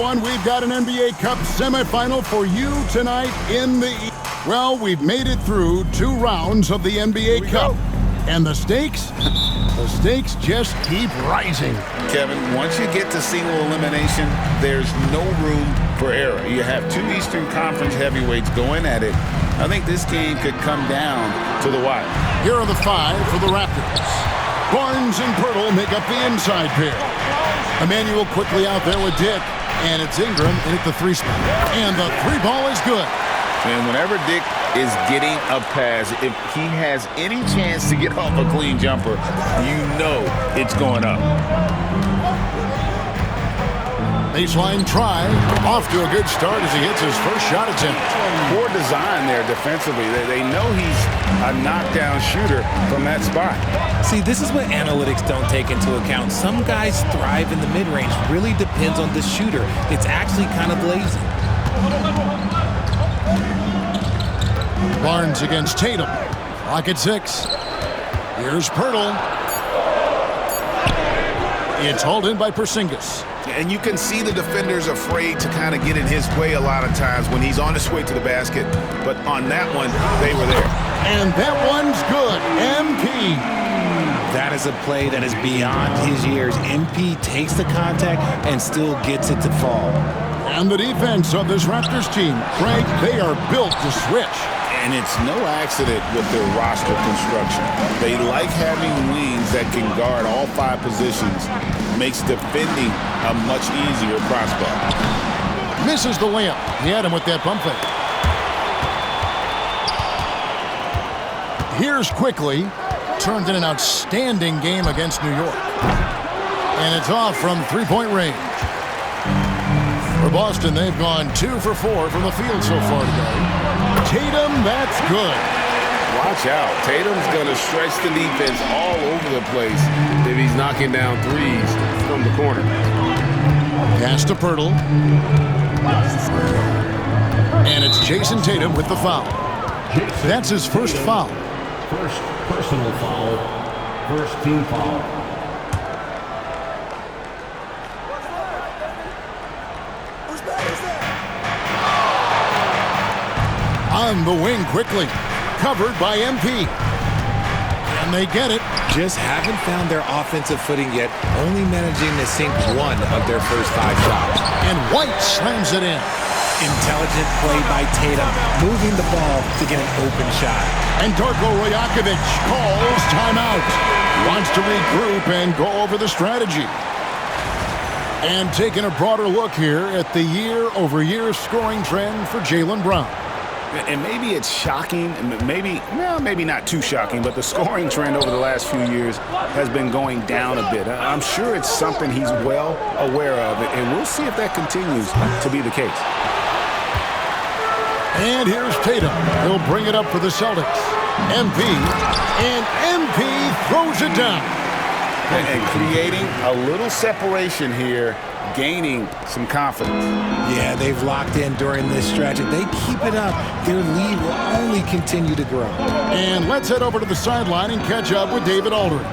everyone. We've got an NBA Cup semifinal for you tonight in the East. Well, we've made it through 2 rounds of the NBA Cup. And the stakes? The stakes just keep rising. Kevin, once you get to single elimination, there's no room for error. You have 2 Eastern Conference heavyweights going at it. I think this game could come down to the wire. Here are the 5 for the Raptors. Barnes and Pirtle make up the inside pair. Emmanuel quickly out there with Dick. And it's Ingram in at the 3 spot. And the 3 ball is good. And whenever Dick is getting a pass, if he has any chance to get off a clean jumper, you know it's going up. Baseline try. Off to a good start as he hits his first shot attempt. Poor design there defensively. They know he's a knockdown shooter from that spot. See, this is what analytics don't take into account. Some guys thrive in the mid-range. Really depends on the shooter. It's actually kind of lazy. Barnes against Tatum. Clock at 6. Here's Pirtle. It's hauled in by Porzingis. And you can see the defenders afraid to kind of get in his way a lot of times when he's on his way to the basket. But on that one, they were there. And that one's good. MP. That is a play that is beyond his years. MP takes the contact and still gets it to fall. And the defense of this Raptors team. Craig, they are built to switch. And it's no accident with their roster construction. They like having wings that can guard all 5 positions. Makes defending a much easier prospect. Misses the layup. He had him with that pump fake. Here's quickly. Turned in an outstanding game against New York. And it's off from 3-point range. For Boston, they've gone 2 for 4 from the field so far today. Tatum, that's good. Watch out. Tatum's going to stretch the defense all over the place if he's knocking down threes from the corner. Pass to Pirtle. And it's Jason Tatum with the foul. That's his first foul. First personal foul. First team foul. On the wing quickly. Covered by MP. And they get it. Just haven't found their offensive footing yet, only managing to sink 1 of their first 5 shots. And White slams it in. Intelligent play by Tatum, moving the ball to get an open shot. And Darko Rajakovic calls timeout. Wants to regroup and go over the strategy. And taking a broader look here at the year-over-year scoring trend for Jaylen Brown. And maybe it's shocking, maybe not too shocking, but the scoring trend over the last few years has been going down a bit. I'm sure it's something he's well aware of, and we'll see if that continues to be the case. And here's Tatum. He'll bring it up for the Celtics. MP, and MP throws it down. And creating a little separation here, gaining some confidence. Yeah, they've locked in during this stretch. If they keep it up, their lead will only continue to grow. And let's head over to the sideline and catch up with David Aldridge.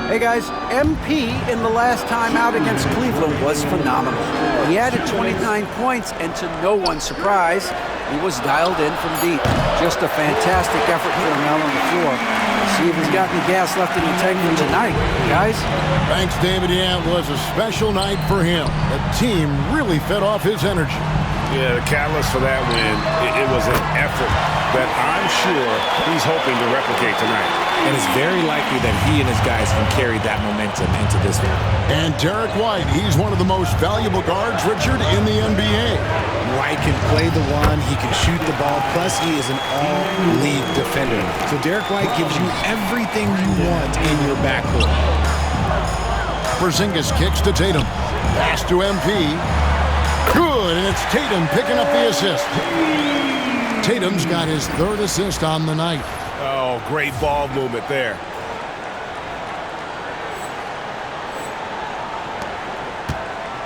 Hey guys, MP in the last time out against Cleveland was phenomenal. He added 29 points, and to no one's surprise, he was dialed in from deep. Just a fantastic effort for him out on the floor. See if he's got any gas left in the tank for tonight, guys. Thanks, David. Yeah, it was a special night for him. The team really fed off his energy. Yeah, the catalyst for that win, it was an effort that I'm sure he's hoping to replicate tonight. And it's very likely that he and his guys can carry that momentum into this one. And Derek White, he's one of the most valuable guards, Richard, in the NBA. White can play the one, he can shoot the ball, plus he is an all-league defender. So Derek White gives you everything you want in your backcourt. Porzingis kicks to Tatum. Pass to MP. Good, and it's Tatum picking up the assist. Tatum's got his 3rd assist on the night. Oh, great ball movement there.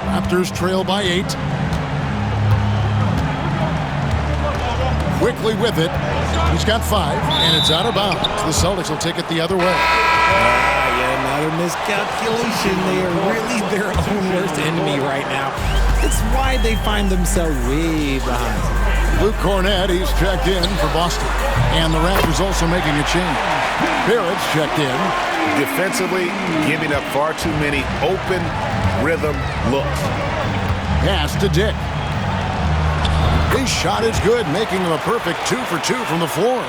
Raptors trail by 8. Quickly with it. He's got 5, and it's out of bounds. The Celtics will take it the other way. Yeah, not another miscalculation. They are really their own worst enemy right now. It's why they find themselves way behind. Luke Cornett, he's checked in for Boston. And the Raptors also making a change. Barrett's checked in. Defensively, giving up far too many open rhythm looks. Pass to Dick. His shot is good, making him a perfect 2 for 2 from the floor.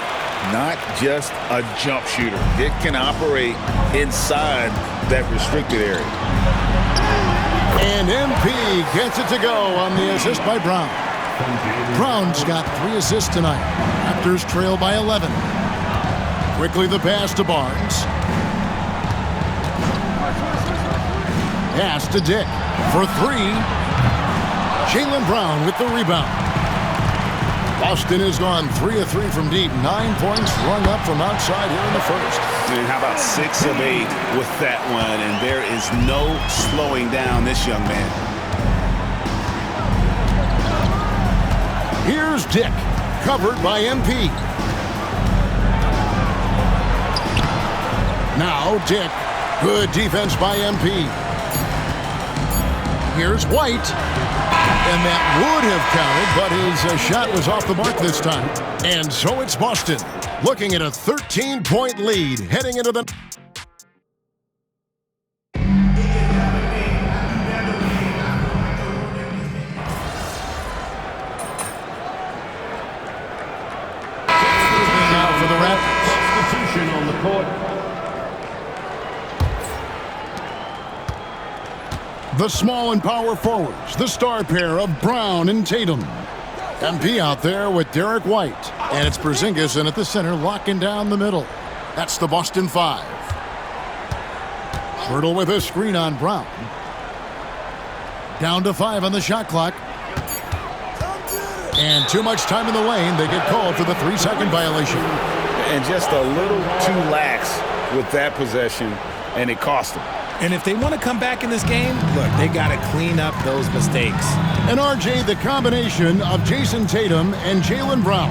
Not just a jump shooter. Dick can operate inside that restricted area. And MP gets it to go on the assist by Brown. Brown's got 3 assists tonight. Raptors trail by 11. Quickly the pass to Barnes. Pass to Dick for 3. Jaylen Brown with the rebound. Boston has gone 3 of 3 from deep. 9 points rung up from outside here in the first. And how about 6 of 8 with that one? And there is no slowing down this young man. Here's Dick, covered by MP. Now Dick, good defense by MP. Here's White. And that would have counted, but his shot was off the mark this time. And so it's Boston, looking at a 13-point lead, heading into the... Now for the Raptors. Substitution on the court. The small and power forwards, the star pair of Brown and Tatum. MP out there with Derek White. And it's Porzingis in at the center, locking down the middle. That's the Boston 5. Hurdle with a screen on Brown. Down to 5 on the shot clock. And too much time in the lane. They get called for the 3-second violation. And just a little too lax with that possession, and it cost them. And if they want to come back in this game, look, they got to clean up those mistakes. And RJ, the combination of Jason Tatum and Jaylen Brown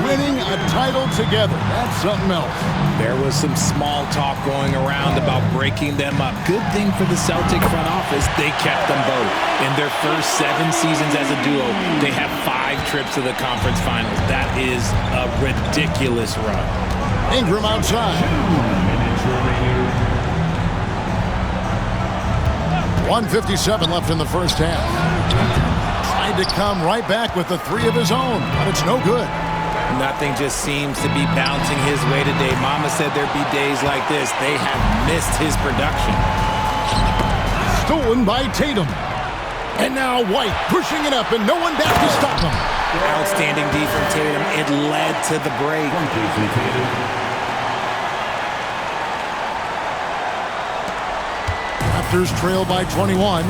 winning a title together. That's something else. There was some small talk going around about breaking them up. Good thing for the Celtic front office, they kept them both. In their first 7 seasons as a duo, they have 5 trips to the conference finals. That is a ridiculous run. Ingram outside. 1:57 left in the first half. Tried to come right back with the 3 of his own, but it's no good. Nothing just seems to be bouncing his way today. Mama said there'd be days like this. They have missed his production. Stolen by Tatum. And now White pushing it up and no one back to stop him. Outstanding D from Tatum. It led to the break. Raptors trail by 21.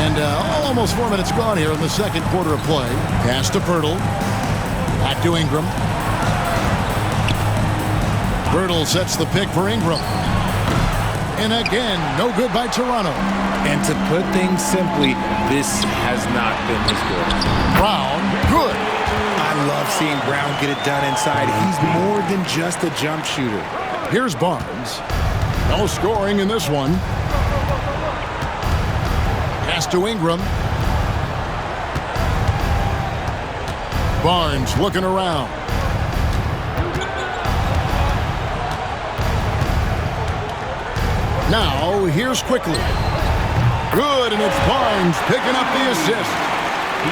And almost 4 minutes gone here in the second quarter of play. Pass to Pirtle. Back to Ingram. Pirtle sets the pick for Ingram. And again, no good by Toronto. And to put things simply, this has not been his good. Brown, good. I love seeing Brown get it done inside. He's more than just a jump shooter. Here's Barnes. No scoring in this one. Pass to Ingram. Barnes looking around. Now, here's Quickly. Good, and it's Barnes picking up the assist.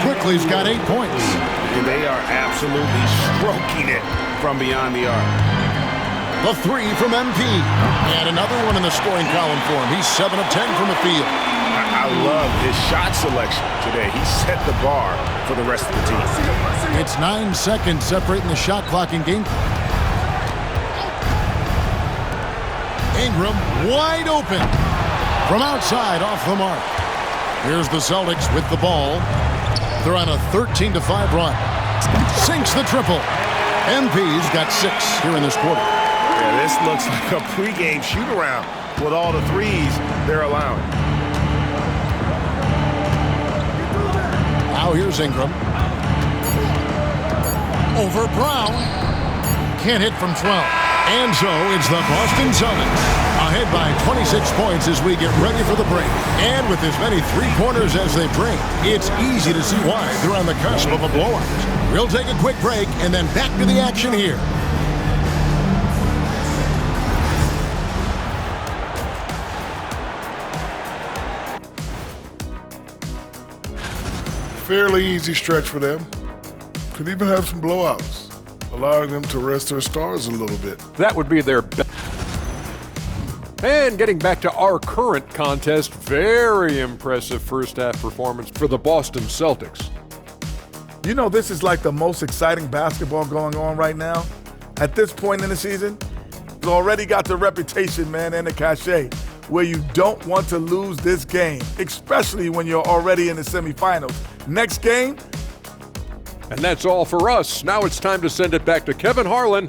Quickly's got 8 points. And they are absolutely stroking it from beyond the arc. The 3 from MP. And another one in the scoring column for him. He's 7 of 10 from the field. I love his shot selection today. He set the bar for the rest of the team. It's 9 seconds separating the shot clock and game clock. Ingram wide open from outside off the mark. Here's the Celtics with the ball. They're on a 13-5 run. Sinks the triple. MP's got 6 here in this quarter. Yeah, this looks like a pregame shoot-around with all the threes they're allowing. Now here's Ingram. Over Brown. Can't hit from 12. And so it's the Boston Celtics ahead by 26 points as we get ready for the break. And with as many three-pointers as they bring, it's easy to see why they're on the cusp of a blowout. We'll take a quick break and then back to the action here. Fairly easy stretch for them. Could even have some blowouts, allowing them to rest their stars a little bit. That would be their best. And getting back to our current contest, very impressive first half performance for the Boston Celtics. You know, this is like the most exciting basketball going on right now. At this point in the season, it's already got the reputation, man, and the cachet where you don't want to lose this game, especially when you're already in the semifinals. Next game. And that's all for us. Now it's time to send it back to Kevin Harlan.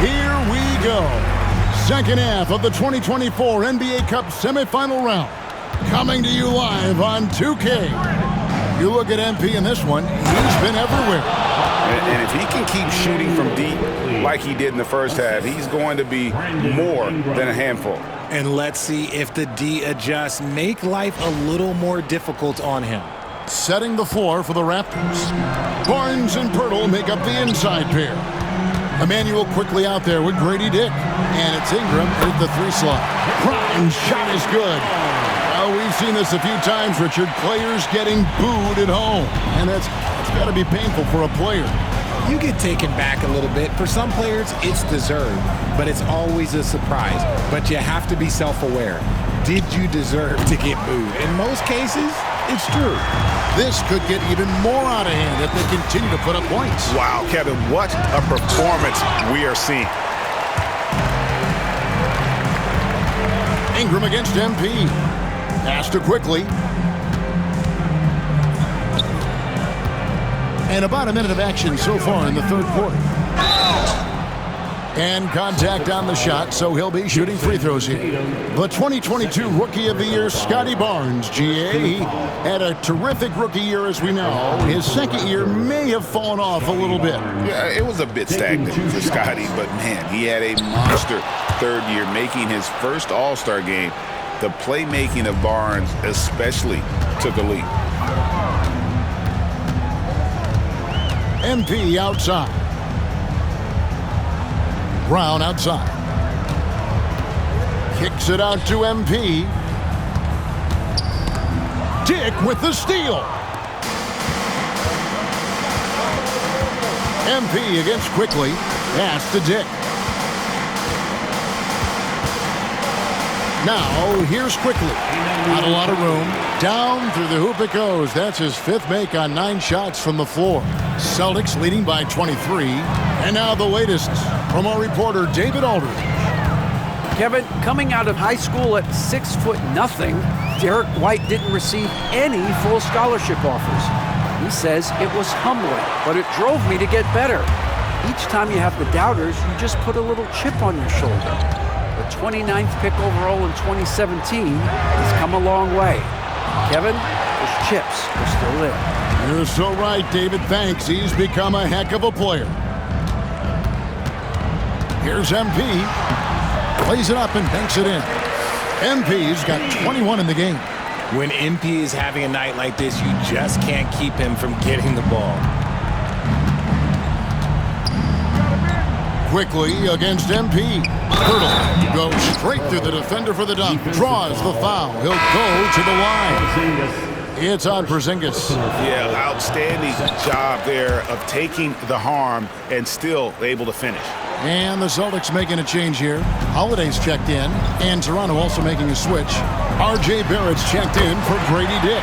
Here we go. Second half of the 2024 NBA Cup semifinal round. Coming to you live on 2K. You look at MP in this one, he's been everywhere. And if he can keep shooting from deep like he did in the first half, he's going to be more than a handful. And let's see if the D adjusts, make life a little more difficult on him. Setting the floor for the Raptors. Barnes and Pirtle make up the inside pair. Emmanuel quickly out there with Grady Dick. And it's Ingram at the three slot. Grimes' shot is good. Well, we've seen this a few times, Richard. Players getting booed at home. And that's got to be painful for a player. You get taken back a little bit. For some players, it's deserved, but it's always a surprise. But you have to be self-aware. Did you deserve to get booed? In most cases, it's true. This could get even more out of hand if they continue to put up points. Wow, Kevin, what a performance we are seeing. Ingram against MP. Pass to quickly. And about a minute of action so far in the third quarter. And contact on the shot, so he'll be shooting free throws here. The 2022 Rookie of the Year, Scotty Barnes, GA. He had a terrific rookie year, as we know. His second year may have fallen off a little bit. Yeah, it was a bit stagnant for Scotty, but man, he had a monster third year, making his first All-Star game. The playmaking of Barnes especially took a leap. MP outside. Brown outside. Kicks it out to MP. Dick with the steal. MP against quickly. Pass to Dick. Now, here's quickly. Not a lot of room. Down through the hoop it goes. That's his fifth make on 9 shots from the floor. Celtics leading by 23. And now the latest from our reporter, David Aldridge. Kevin, coming out of high school at 6'0", Derek White didn't receive any full scholarship offers. He says it was humbling, but it drove me to get better. Each time you have the doubters, you just put a little chip on your shoulder. The 29th pick overall in 2017 has come a long way. Kevin, those chips are still there. You're so right, David. Thanks. He's become a heck of a player. Here's MP. Plays it up and banks it in. MP's got 21 in the game. When MP is having a night like this, you just can't keep him from getting the ball. Quickly against MP. Pirtle goes straight through the defender for the dunk. Draws the foul. He'll go to the line. It's on Porzingis. Yeah, outstanding job there of taking the harm and still able to finish. And the Celtics making a change here. Holiday's checked in, and Toronto also making a switch. R.J. Barrett's checked in for Grady Dick.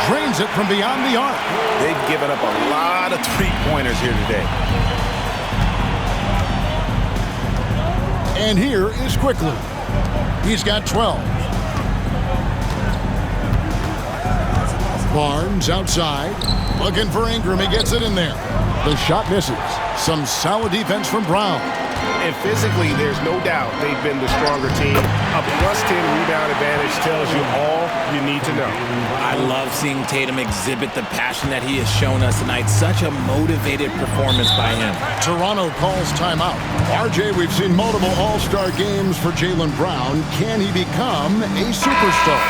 Drains it from beyond the arc. They've given up a lot of three-pointers here today. And here is quickly. He's got 12. Barnes outside. Looking for Ingram. He gets it in there. The shot misses. Some solid defense from Brown. And physically, there's no doubt they've been the stronger team. A +10 rebound advantage tells you all you need to know. I love seeing Tatum exhibit the passion that he has shown us tonight. Such a motivated performance by him. Toronto calls timeout. RJ, we've seen multiple all-star games for Jaylen Brown. Can he become a superstar?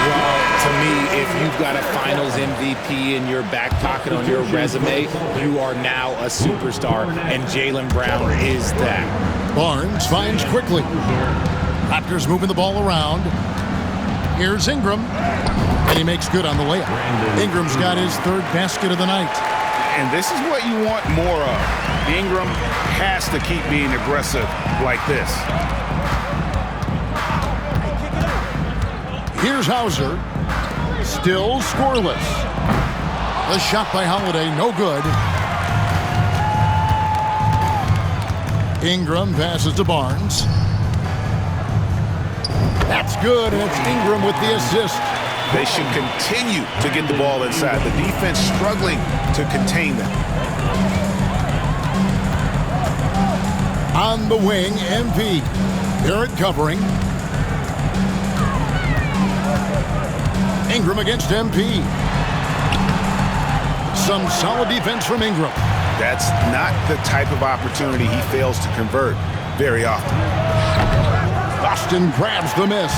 Well, to me, if you've got a Finals MVP in your back pocket on your resume, you are now a superstar, and Jaylen Brown is that. Barnes finds quickly. Raptors moving the ball around. Here's Ingram, and he makes good on the layup. Ingram's got his third basket of the night. And this is what you want more of. Ingram has to keep being aggressive like this. Here's Hauser. Still scoreless. The shot by Holiday, no good. Ingram passes to Barnes. That's good, and it's Ingram with the assist. They should continue to get the ball inside. The defense struggling to contain them. On the wing, MP. Barrett covering. Ingram against MP. Some solid defense from Ingram. That's not the type of opportunity he fails to convert very often. Boston grabs the miss.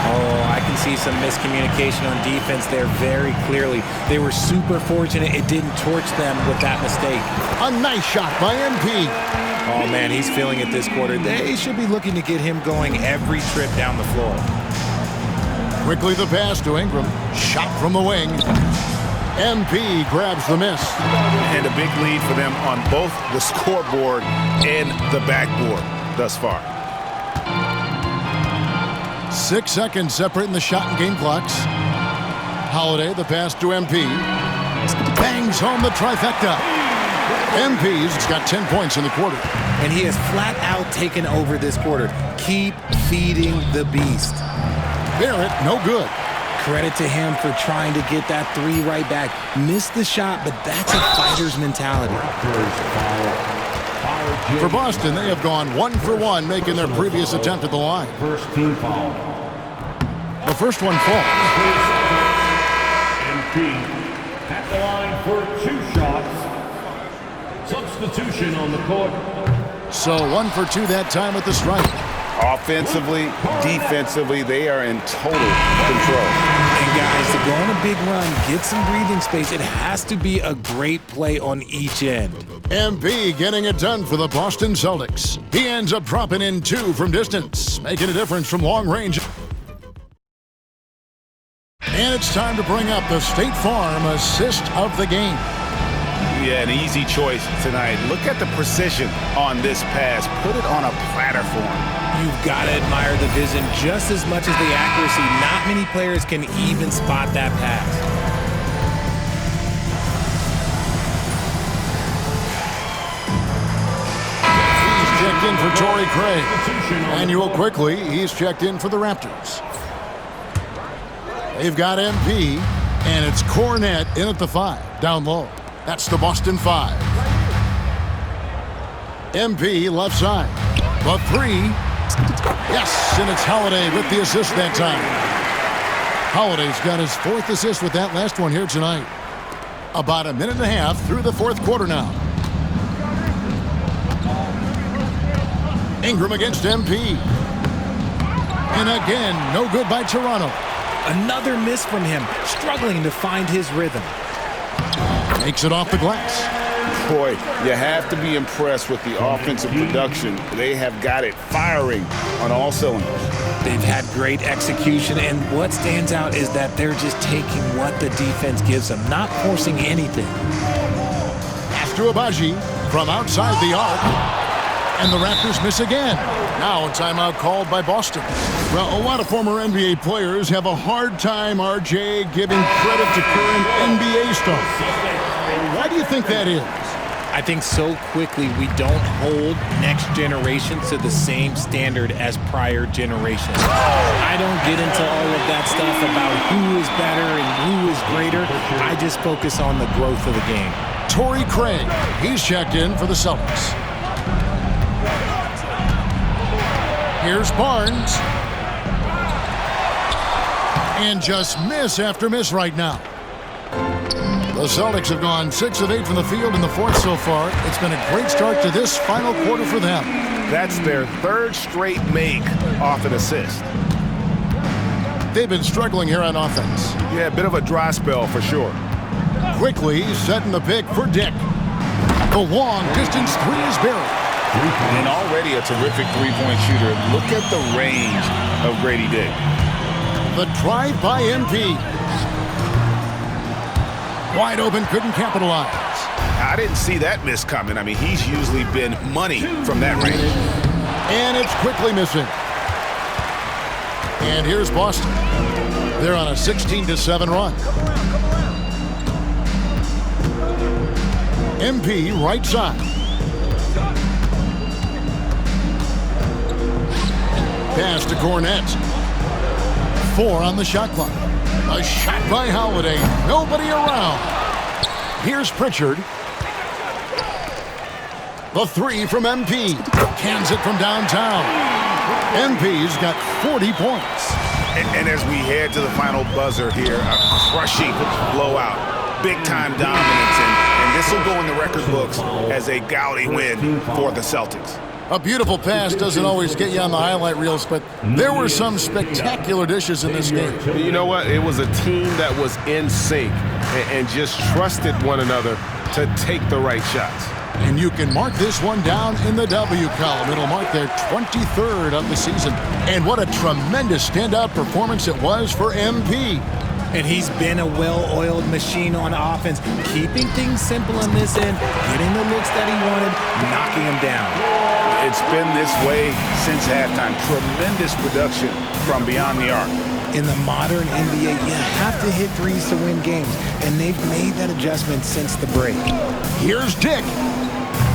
Oh, I can see some miscommunication on defense there very clearly. They were super fortunate it didn't torch them with that mistake. A nice shot by MP. Oh, man, he's feeling it this quarter. They should be looking to get him going every trip down the floor. Quickly the pass to Ingram. Shot from the wing. MP grabs the miss. And a big lead for them on both the scoreboard and the backboard thus far. 6 seconds separating the shot and game clocks. Holiday, the pass to MP. Bangs home the trifecta. MP's got 10 points in the quarter. And he has flat out taken over this quarter. Keep feeding the beast. Barrett, no good. Credit to him for trying to get that three right back. Missed the shot, but that's a fighter's mentality. For Boston, they have gone 1 for 1, making their previous attempt at the line. First team foul. The first one falls. MP at the line for 2 shots. Substitution on the court. So 1 for 2 that time with the strike. Offensively, defensively, they are in total control. And guys, to go on a big run, get some breathing space, it has to be a great play on each end. MP getting it done for the Boston Celtics. He ends up dropping in 2 from distance, making a difference from long range. And it's time to bring up the State Farm assist of the game. Yeah, an easy choice tonight. Look at the precision on this pass. Put it on a platter for him. You've got to admire the vision just as much as the accuracy. Not many players can even spot that pass. He's checked in for Torrey Craig. Manuel quickly, he's checked in for the Raptors. They've got MP, and it's Cornette in at the 5, down low. That's the Boston 5. MP left side. The 3. Yes, and it's Holiday with the assist that time. Holiday's got his 4th assist with that last one here tonight. About a minute and a half through the 4th quarter now. Ingram against MP. And again, no good by Toronto. Another miss from him, struggling to find his rhythm. Makes it off the glass. Boy, you have to be impressed with the offensive production. They have got it firing on all cylinders. They've had great execution, and what stands out is that they're just taking what the defense gives them, not forcing anything. Pass to Abaji from outside the arc. And the Raptors miss again. Now a timeout called by Boston. Well, a lot of former NBA players have a hard time, RJ, giving credit to current NBA stars. Why do you think that is? I think so quickly we don't hold next generation to the same standard as prior generations. I don't get into all of that stuff about who is better and who is greater. I just focus on the growth of the game. Torrey Craig, he's checked in for the Celtics. Here's Barnes. And just miss after miss right now. The Celtics have gone 6 of 8 from the field in the fourth so far. It's been a great start to this final quarter for them. That's their third straight make off an assist. They've been struggling here on offense. Yeah, a bit of a dry spell for sure. Quickly setting the pick for Dick. The long distance three is buried. And already a terrific three-point shooter. Look at the range of Grady Dick. The drive by MP. Wide open, couldn't capitalize. I didn't see that miss coming. I mean, he's usually been money from that range. And it's quickly missing. And here's Boston. They're on a 16-7 run. MP right side. Pass to Cornette. 4 on the shot clock. A shot by Holiday. Nobody around. Here's Pritchard. The 3 from MP. Cans it from downtown. MP's got 40 points. And as we head to the final buzzer here, a crushing blowout. Big-time dominance. And this will go in the record books as a gaudy win for the Celtics. A beautiful pass doesn't always get you on the highlight reels, but there were some spectacular dishes in this game. You know what? It was a team that was in sync and just trusted one another to take the right shots. And you can mark this one down in the W column. It'll mark their 23rd of the season. And what a tremendous standout performance it was for MP. And he's been a well-oiled machine on offense, keeping things simple on this end, getting the looks that he wanted, knocking them down. It's been this way since halftime. Tremendous production from beyond the arc. In the modern NBA, you have to hit threes to win games, and they've made that adjustment since the break. Here's Dick,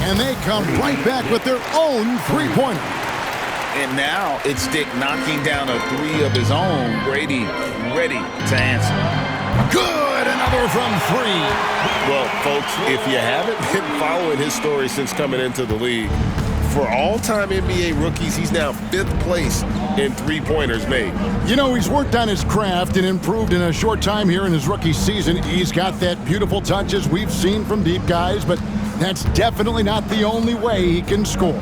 and they come right back with their own three-pointer. And now it's Dick knocking down a 3 of his own. Brady ready to answer. Good, another from 3. Well, folks, if you haven't been following his story since coming into the league, for all-time NBA rookies, he's now 5th place in three-pointers made. You know, he's worked on his craft and improved in a short time here in his rookie season. He's got that beautiful touch as we've seen from deep guys, but that's definitely not the only way he can score.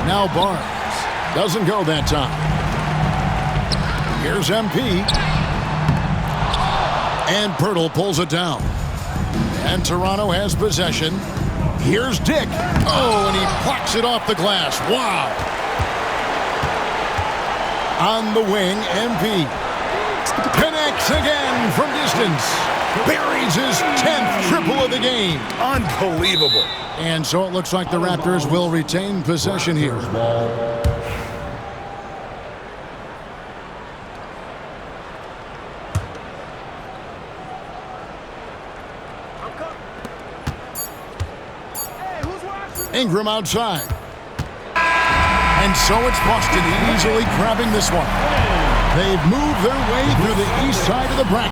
Now Barnes doesn't go that time. Here's MP. And Pirtle pulls it down. And Toronto has possession. Here's Dick. Oh, and he plucks it off the glass. Wow. On the wing, MP. Connects again from distance. Buries his 10th triple of the game. Unbelievable. And so it looks like the Raptors will retain possession here. Ingram outside. And so it's Boston easily grabbing this one. They've moved their way through the east side of the bracket.